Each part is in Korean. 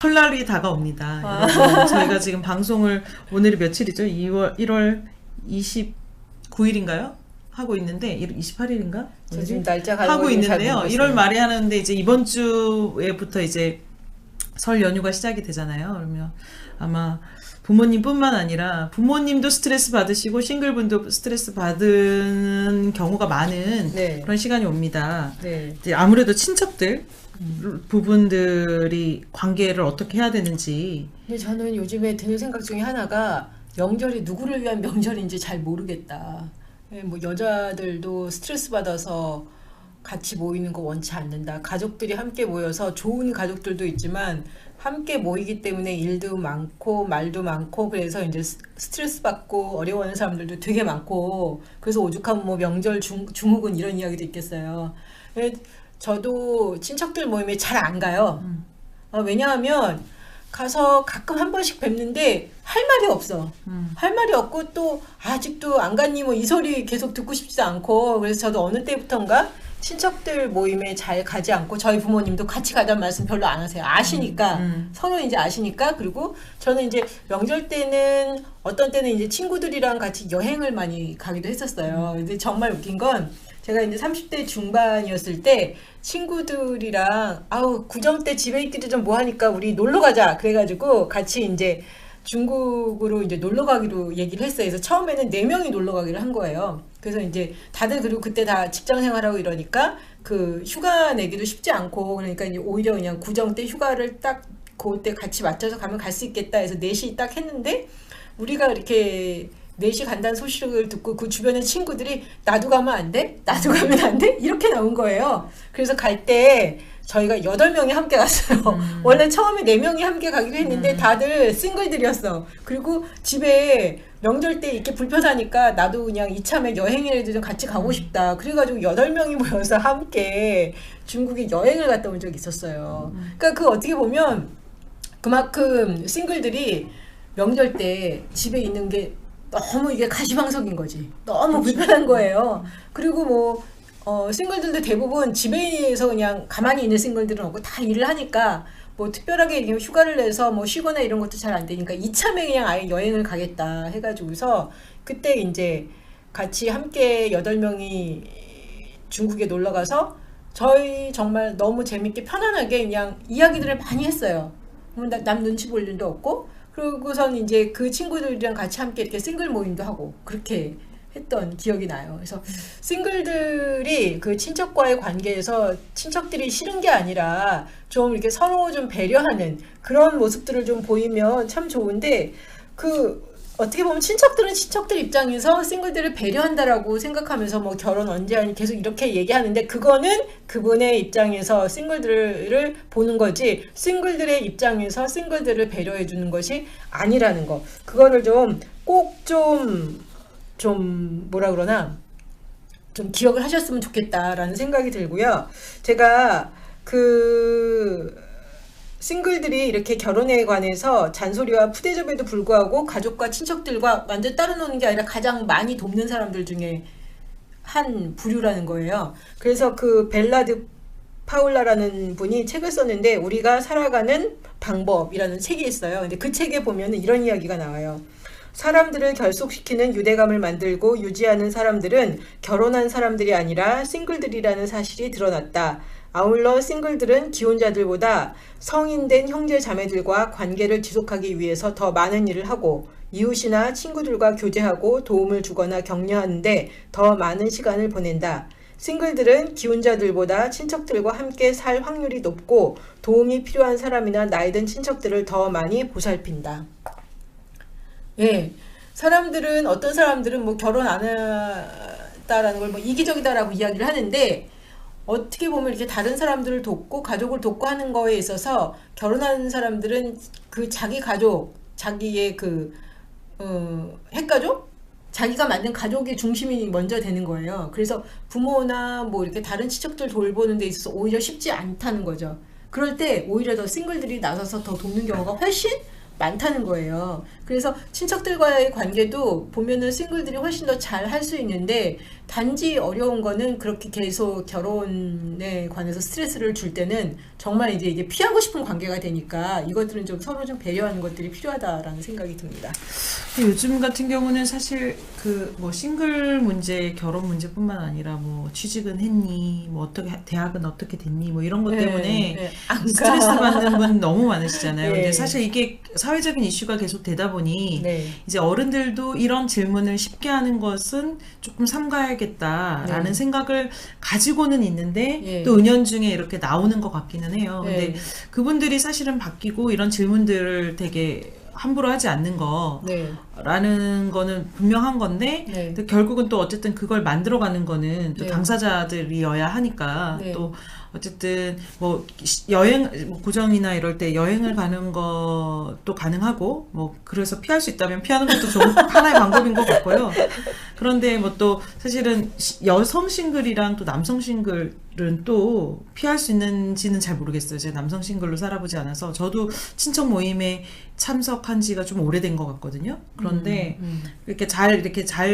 설날이 다가옵니다. 여러분, 저희가 지금 방송을 오늘이 며칠이죠? 1월 29일인가요? 하고 있는데 28일인가? 저 지금 날짜 하고 있는데요. 1월 말에 요 하는데 이제 이번 주에부터 이제 설 연휴가 시작이 되잖아요. 그러면 아마 부모님뿐만 아니라 부모님도 스트레스 받으시고 싱글분도 스트레스 받은 경우가 많은 네. 그런 시간이 옵니다. 네. 이제 아무래도 친척들 부분들이 관계를 어떻게 해야 되는지. 근데 저는 요즘에 드는 생각 중에 하나가 명절이 누구를 위한 명절인지 잘 모르겠다. 뭐 여자들도 스트레스 받아서 같이 모이는 거 원치 않는다. 가족들이 함께 모여서 좋은 가족들도 있지만 함께 모이기 때문에 일도 많고 말도 많고 그래서 이제 스트레스 받고 어려워하는 사람들도 되게 많고 그래서 오죽하면 뭐 명절 중후군 이런 이야기도 있겠어요. 저도 친척들 모임에 잘 안 가요. 왜냐하면 가서 가끔 한 번씩 뵙는데 할 말이 없어. 할 말이 없고 또 아직도 안 갔니 뭐 이 소리 계속 듣고 싶지도 않고 그래서 저도 어느 때부턴가 친척들 모임에 잘 가지 않고 저희 부모님도 같이 가자는 말씀 별로 안 하세요. 아시니까 서로 이제 아시니까 그리고 저는 이제 명절 때는 어떤 때는 이제 친구들이랑 같이 여행을 많이 가기도 했었어요. 근데 정말 웃긴 건 제가 이제 30대 중반이었을 때 친구들이랑 구정 때 집에 있기도 좀 뭐하니까 우리 놀러 가자 그래가지고 같이 이제 중국으로 이제 놀러 가기로 얘기를 했어요. 그래서 처음에는 4명이 놀러 가기로 한 거예요. 그래서 이제 다들 그리고 그때 다 직장 생활하고 이러니까 그 휴가 내기도 쉽지 않고 그러니까 이제 오히려 그냥 구정 때 휴가를 딱 그때 같이 맞춰서 가면 갈 수 있겠다 해서 넷이 딱 했는데 우리가 이렇게 넷이 간다는 소식을 듣고 그 주변의 친구들이 나도 가면 안 돼? 나도 가면 안 돼? 이렇게 나온 거예요. 그래서 갈 때 저희가 8명이 함께 갔어요. 원래 처음에 4명이 함께 가기로 했는데 다들 싱글들이었어. 그리고 집에 명절 때 이렇게 불편하니까 나도 그냥 이참에 여행이라도 좀 같이 가고 싶다. 그래가지고 8명이 모여서 함께 중국에 여행을 갔다 온 적이 있었어요. 그러니까 그 어떻게 보면 그만큼 싱글들이 명절 때 집에 있는 게 너무 이게 가시방석인 거지. 너무 불편한 거예요. 그리고 뭐 싱글들도 대부분 집에서 그냥 가만히 있는 싱글들은 없고 다 일을 하니까 뭐 특별하게 휴가를 내서 뭐 쉬거나 이런 것도 잘 안 되니까 이참에 그냥 아예 여행을 가겠다 해가지고서 그때 이제 같이 함께 8명이 중국에 놀러 가서 저희 정말 너무 재밌게 편안하게 그냥 이야기들을 많이 했어요. 남 눈치 볼 일도 없고 그리고선 이제 그 친구들이랑 같이 함께 이렇게 싱글 모임도 하고 그렇게 했던 기억이 나요. 그래서 싱글들이 그 친척과의 관계에서 친척들이 싫은 게 아니라 좀 이렇게 서로 좀 배려하는 그런 모습들을 좀 보이면 참 좋은데 그 어떻게 보면 친척들은 친척들 입장에서 싱글들을 배려한다라고 생각하면서 뭐 결혼 언제 하니 계속 이렇게 얘기하는데 그거는 그분의 입장에서 싱글들을 보는 거지 싱글들의 입장에서 싱글들을 배려해 주는 것이 아니라는 거. 그거를 좀 꼭 좀 뭐라 그러나 좀 기억을 하셨으면 좋겠다라는 생각이 들고요. 제가 그 싱글들이 이렇게 결혼에 관해서 잔소리와 푸대접에도 불구하고 가족과 친척들과 완전 따로 노는 게 아니라 가장 많이 돕는 사람들 중에 한 부류라는 거예요. 그래서 그 벨라드 파울라라는 분이 책을 썼는데 우리가 살아가는 방법이라는 책이 있어요. 근데 그 책에 보면은 이런 이야기가 나와요. 사람들을 결속시키는 유대감을 만들고 유지하는 사람들은 결혼한 사람들이 아니라 싱글들이라는 사실이 드러났다. 아울러 싱글들은 기혼자들보다 성인된 형제 자매들과 관계를 지속하기 위해서 더 많은 일을 하고 이웃이나 친구들과 교제하고 도움을 주거나 격려하는데 더 많은 시간을 보낸다. 싱글들은 기혼자들보다 친척들과 함께 살 확률이 높고 도움이 필요한 사람이나 나이든 친척들을 더 많이 보살핀다. 예, 사람들은 어떤 사람들은 뭐 결혼 안 했다라는 걸 뭐 이기적이다라고 이야기를 하는데 어떻게 보면 이렇게 다른 사람들을 돕고 가족을 돕고 하는 거에 있어서 결혼하는 사람들은 그 자기 가족, 자기의 그 핵가족, 자기가 만든 가족의 중심이 먼저 되는 거예요. 그래서 부모나 뭐 이렇게 다른 친척들 돌보는 데 있어서 오히려 쉽지 않다는 거죠. 그럴 때 오히려 더 싱글들이 나서서 더 돕는 경우가 훨씬 많다는 거예요. 그래서 친척들과의 관계도 보면은 싱글들이 훨씬 더 잘 할 수 있는데 단지 어려운 거는 그렇게 계속 결혼에 관해서 스트레스를 줄 때는 정말 이제 이게 피하고 싶은 관계가 되니까 이것들은 좀 서로 좀 배려하는 것들이 필요하다라는 생각이 듭니다. 요즘 같은 경우는 사실 그 뭐 싱글 문제, 결혼 문제뿐만 아니라 뭐 취직은 했니, 뭐 어떻게 대학은 어떻게 됐니, 뭐 이런 것 때문에 스트레스 받는 분 너무 많으시잖아요. 근데 사실 이게 사회적인 이슈가 계속 되다 보니 이제 어른들도 이런 질문을 쉽게 하는 것은 조금 삼가야겠다라는 생각을 가지고는 있는데 또 은연중에 이렇게 나오는 것 같기는 해요. 근데 그분들이 사실은 바뀌고 이런 질문들을 되게 함부로 하지 않는 거라는 거는 분명한 건데 또 결국은 또 어쨌든 그걸 만들어가는 거는 또 당사자들이어야 하니까 또 어쨌든 뭐 여행 뭐 고정이나 이럴 때 여행을 가는 것도 가능하고 뭐 그래서 피할 수 있다면 피하는 것도 좋은 하나의 방법인 것 같고요. 그런데 뭐 또 사실은 여성 싱글이랑 또 남성 싱글은 또 피할 수 있는지는 잘 모르겠어요. 제가 남성 싱글로 살아보지 않아서 저도 친척 모임에 참석한 지가 좀 오래된 것 같거든요. 그런데 이렇게 잘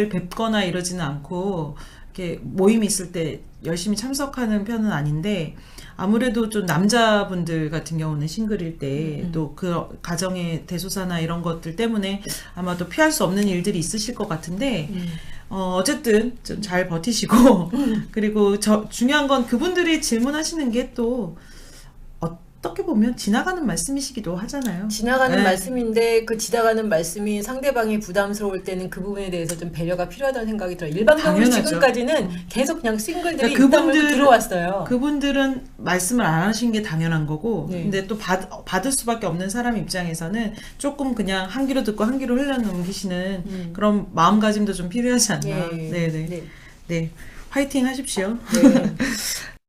뵙거나 이러지는 않고 이렇게 모임이 있을 때 열심히 참석하는 편은 아닌데 아무래도 좀 남자분들 같은 경우는 싱글일 때 또 그 가정의 대소사나 이런 것들 때문에 아마도 피할 수 없는 일들이 있으실 것 같은데 어쨌든 좀 잘 버티시고 그리고 중요한 건 그분들이 질문하시는 게 또 어떻게 보면 지나가는 말씀이시기도 하잖아요. 지나가는 말씀인데 그 지나가는 말씀이 상대방이 부담스러울 때는 그 부분에 대해서 좀 배려가 필요하다는 생각이 들어요. 일반적으로 지금까지는 계속 그냥 싱글들이 입담을 들어왔어요. 그분들은 말씀을 안 하신 게 당연한 거고 근데 또 받을 수밖에 없는 사람 입장에서는 조금 그냥 한 귀로 듣고 한 귀로 흘려넘기시는 그런 마음가짐도 좀 필요하지 않나. 네. 화이팅 하십시오.